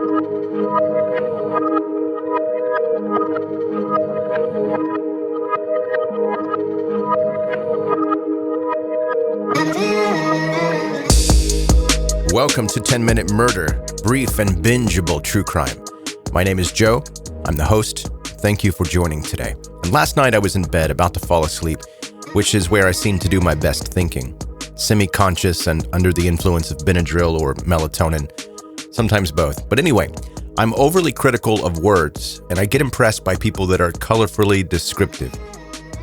Welcome to 10-Minute Murder, brief and bingeable true crime. My name is Joe. I'm the host. Thank you for joining today. And last night I was in bed about to fall asleep, which is where I seem to do my best thinking. Semi-conscious and under the influence of Benadryl or melatonin. Sometimes both. But anyway, I'm overly critical of words, and I get impressed by people that are colorfully descriptive.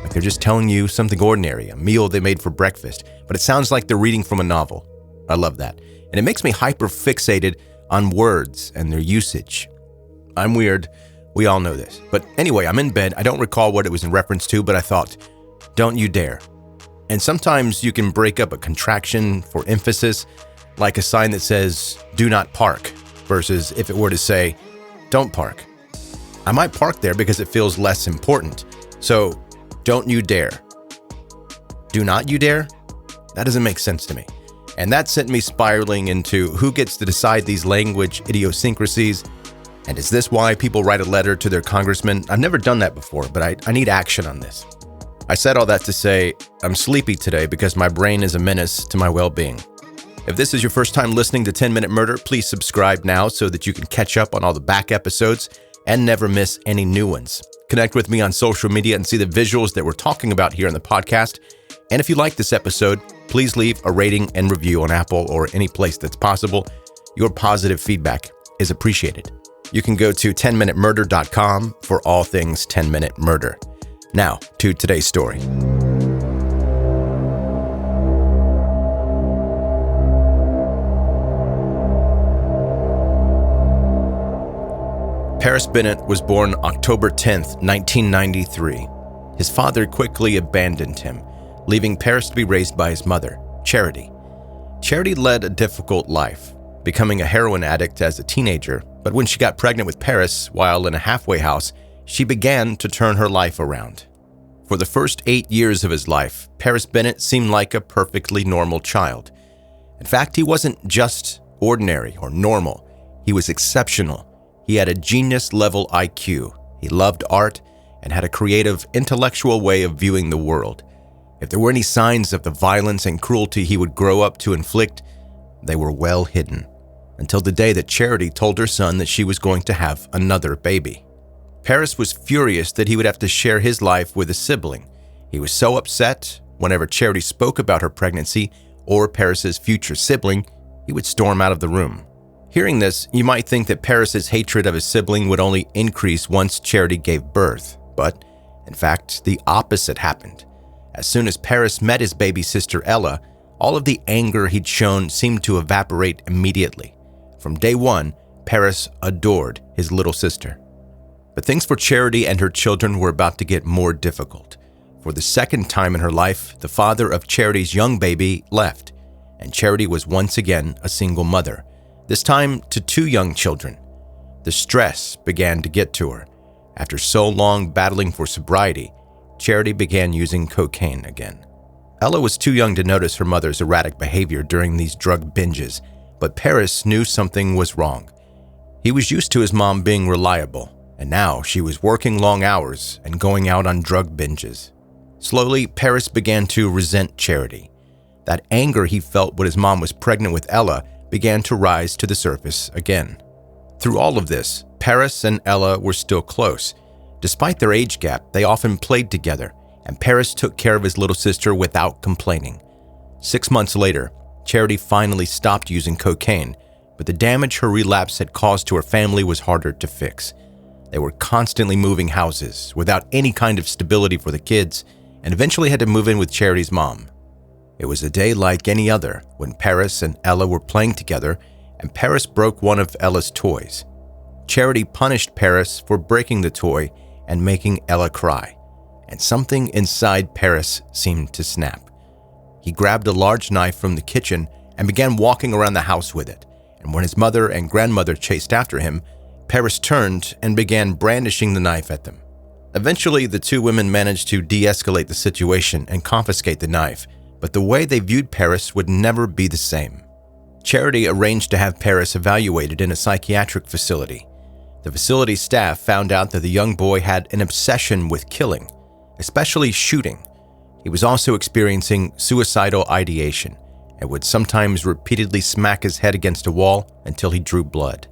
Like they're just telling you something ordinary, a meal they made for breakfast, but it sounds like they're reading from a novel. I love that. And it makes me hyper-fixated on words and their usage. I'm weird. We all know this. But anyway, I'm in bed. I don't recall what it was in reference to, but I thought, don't you dare. And sometimes you can break up a contraction for emphasis, like a sign that says, do not park, versus if it were to say, don't park. I might park there because it feels less important. So, don't you dare. Do not you dare? That doesn't make sense to me. And that sent me spiraling into who gets to decide these language idiosyncrasies. And is this why people write a letter to their congressman? I've never done that before, but I need action on this. I said all that to say I'm sleepy today because my brain is a menace to my well-being. If this is your first time listening to 10-Minute Murder, please subscribe now so that you can catch up on all the back episodes and never miss any new ones. Connect with me on social media and see the visuals that we're talking about here in the podcast. And if you like this episode, please leave a rating and review on Apple or any place that's possible. Your positive feedback is appreciated. You can go to 10minutemurder.com for all things 10-Minute Murder. Now, to today's story. Paris Bennett was born October 10th, 1993. His father quickly abandoned him, leaving Paris to be raised by his mother, Charity. Charity led a difficult life, becoming a heroin addict as a teenager, but when she got pregnant with Paris while in a halfway house, she began to turn her life around. For the first 8 years of his life, Paris Bennett seemed like a perfectly normal child. In fact, he wasn't just ordinary or normal. He was exceptional. He had a genius-level IQ. He loved art and had a creative, intellectual way of viewing the world. If there were any signs of the violence and cruelty he would grow up to inflict, they were well hidden, until the day that Charity told her son that she was going to have another baby. Paris was furious that he would have to share his life with a sibling. He was so upset whenever Charity spoke about her pregnancy or Paris's future sibling, he would storm out of the room. Hearing this, you might think that Paris's hatred of his sibling would only increase once Charity gave birth, but in fact, the opposite happened. As soon as Paris met his baby sister Ella, all of the anger he'd shown seemed to evaporate immediately. From day one, Paris adored his little sister. But things for Charity and her children were about to get more difficult. For the second time in her life, the father of Charity's young baby left, and Charity was once again a single mother, this time to 2 young children. The stress began to get to her. After so long battling for sobriety, Charity began using cocaine again. Ella was too young to notice her mother's erratic behavior during these drug binges, but Paris knew something was wrong. He was used to his mom being reliable, and now she was working long hours and going out on drug binges. Slowly, Paris began to resent Charity. That anger he felt when his mom was pregnant with Ella began to rise to the surface again. Through all of this, Paris and Ella were still close. Despite their age gap, they often played together, and Paris took care of his little sister without complaining. 6 months later, Charity finally stopped using cocaine, but the damage her relapse had caused to her family was harder to fix. They were constantly moving houses without any kind of stability for the kids, and eventually had to move in with Charity's mom. It was a day like any other when Paris and Ella were playing together, and Paris broke one of Ella's toys. Charity punished Paris for breaking the toy and making Ella cry, and something inside Paris seemed to snap. He grabbed a large knife from the kitchen and began walking around the house with it, and when his mother and grandmother chased after him, Paris turned and began brandishing the knife at them. Eventually, the 2 women managed to de-escalate the situation and confiscate the knife, but the way they viewed Paris would never be the same. Charity arranged to have Paris evaluated in a psychiatric facility. The facility staff found out that the young boy had an obsession with killing, especially shooting. He was also experiencing suicidal ideation and would sometimes repeatedly smack his head against a wall until he drew blood.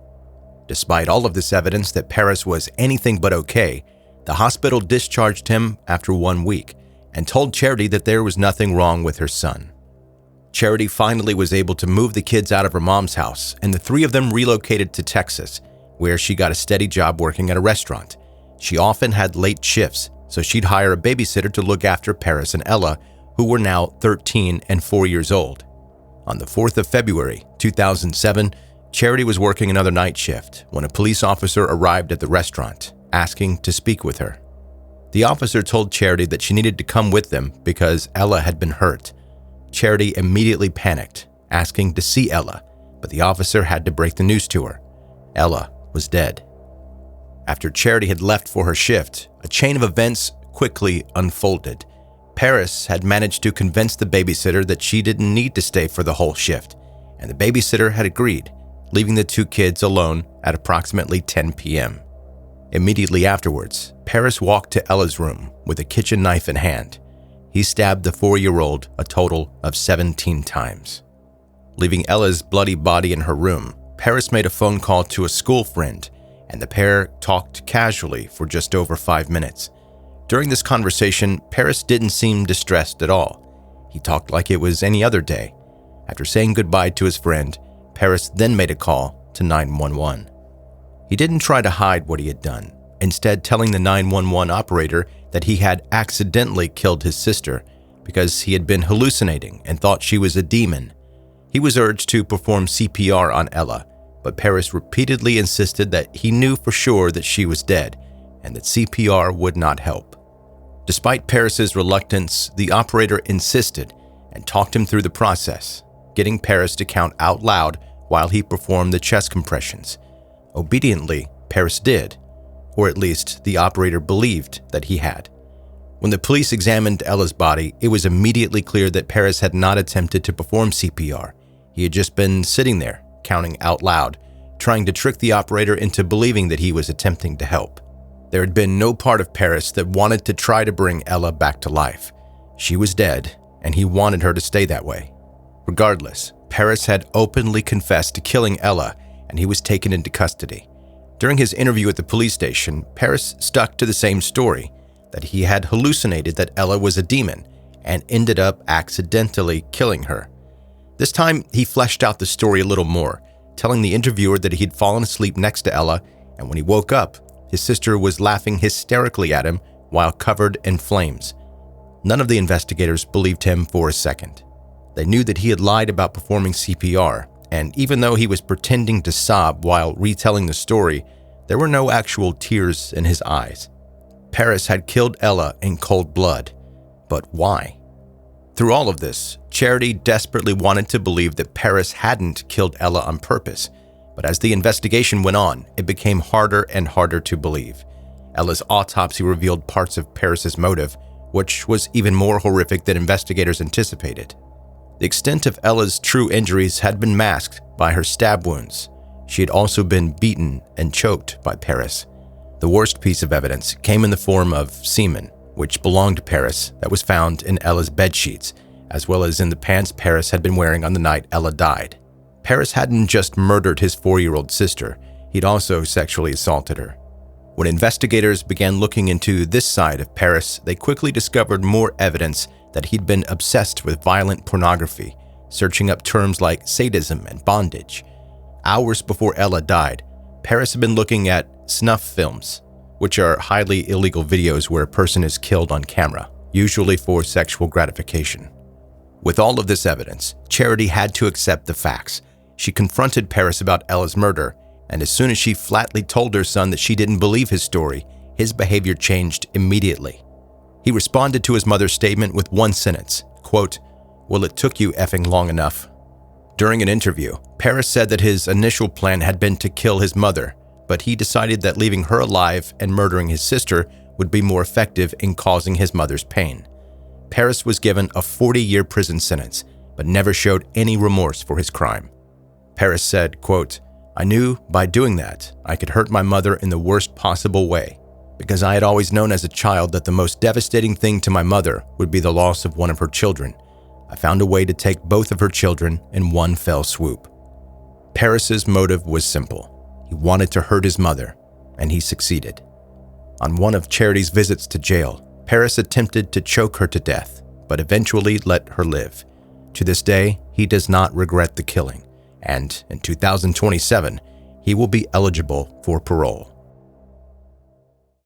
Despite all of this evidence that Paris was anything but okay, the hospital discharged him after 1 week and told Charity that there was nothing wrong with her son. Charity finally was able to move the kids out of her mom's house, and the three of them relocated to Texas, where she got a steady job working at a restaurant. She often had late shifts, so she'd hire a babysitter to look after Paris and Ella, who were now 13 and 4 years old. On the 4th of February, 2007, Charity was working another night shift when a police officer arrived at the restaurant, asking to speak with her. The officer told Charity that she needed to come with them because Ella had been hurt. Charity immediately panicked, asking to see Ella, but the officer had to break the news to her. Ella was dead. After Charity had left for her shift, a chain of events quickly unfolded. Paris had managed to convince the babysitter that she didn't need to stay for the whole shift, and the babysitter had agreed, leaving the two kids alone at approximately 10 p.m. Immediately afterwards, Paris walked to Ella's room with a kitchen knife in hand. He stabbed the 4-year-old a total of 17 times. Leaving Ella's bloody body in her room, Paris made a phone call to a school friend, and the pair talked casually for just over 5 minutes. During this conversation, Paris didn't seem distressed at all. He talked like it was any other day. After saying goodbye to his friend, Paris then made a call to 911. He didn't try to hide what he had done, instead telling the 911 operator that he had accidentally killed his sister because he had been hallucinating and thought she was a demon. He was urged to perform CPR on Ella, but Paris repeatedly insisted that he knew for sure that she was dead and that CPR would not help. Despite Paris's reluctance, the operator insisted and talked him through the process, getting Paris to count out loud while he performed the chest compressions. Obediently, Paris did, or at least the operator believed that he had. When the police examined Ella's body, it was immediately clear that Paris had not attempted to perform CPR. He had just been sitting there, counting out loud, trying to trick the operator into believing that he was attempting to help. There had been no part of Paris that wanted to try to bring Ella back to life. She was dead, and he wanted her to stay that way. Regardless, Paris had openly confessed to killing Ella, and he was taken into custody. During his interview at the police station, Paris stuck to the same story, that he had hallucinated that Ella was a demon and ended up accidentally killing her. This time, he fleshed out the story a little more, telling the interviewer that he'd fallen asleep next to Ella, and when he woke up, his sister was laughing hysterically at him while covered in flames. None of the investigators believed him for a second. They knew that he had lied about performing CPR, and even though he was pretending to sob while retelling the story, there were no actual tears in his eyes. Paris had killed Ella in cold blood, but why? Through all of this, Charity desperately wanted to believe that Paris hadn't killed Ella on purpose, but as the investigation went on, it became harder and harder to believe. Ella's autopsy revealed parts of Paris's motive, which was even more horrific than investigators anticipated. The extent of Ella's true injuries had been masked by her stab wounds. She had also been beaten and choked by Paris. The worst piece of evidence came in the form of semen, which belonged to Paris, that was found in Ella's bedsheets, as well as in the pants Paris had been wearing on the night Ella died. Paris hadn't just murdered his 4-year-old sister, he'd also sexually assaulted her. When investigators began looking into this side of Paris, they quickly discovered more evidence that he'd been obsessed with violent pornography, searching up terms like sadism and bondage. Hours before Ella died, Paris had been looking at snuff films, which are highly illegal videos where a person is killed on camera, usually for sexual gratification. With all of this evidence, Charity had to accept the facts. She confronted Paris about Ella's murder, and as soon as she flatly told her son that she didn't believe his story, his behavior changed immediately. He responded to his mother's statement with one sentence, quote, "Well, it took you effing long enough." During an interview, Paris said that his initial plan had been to kill his mother, but he decided that leaving her alive and murdering his sister would be more effective in causing his mother's pain. Paris was given a 40-year prison sentence, but never showed any remorse for his crime. Paris said, quote, "I knew by doing that I could hurt my mother in the worst possible way, because I had always known as a child that the most devastating thing to my mother would be the loss of one of her children. I found a way to take both of her children in one fell swoop." Paris's motive was simple. He wanted to hurt his mother, and he succeeded. On one of Charity's visits to jail, Paris attempted to choke her to death, but eventually let her live. To this day, he does not regret the killing, and in 2027, he will be eligible for parole.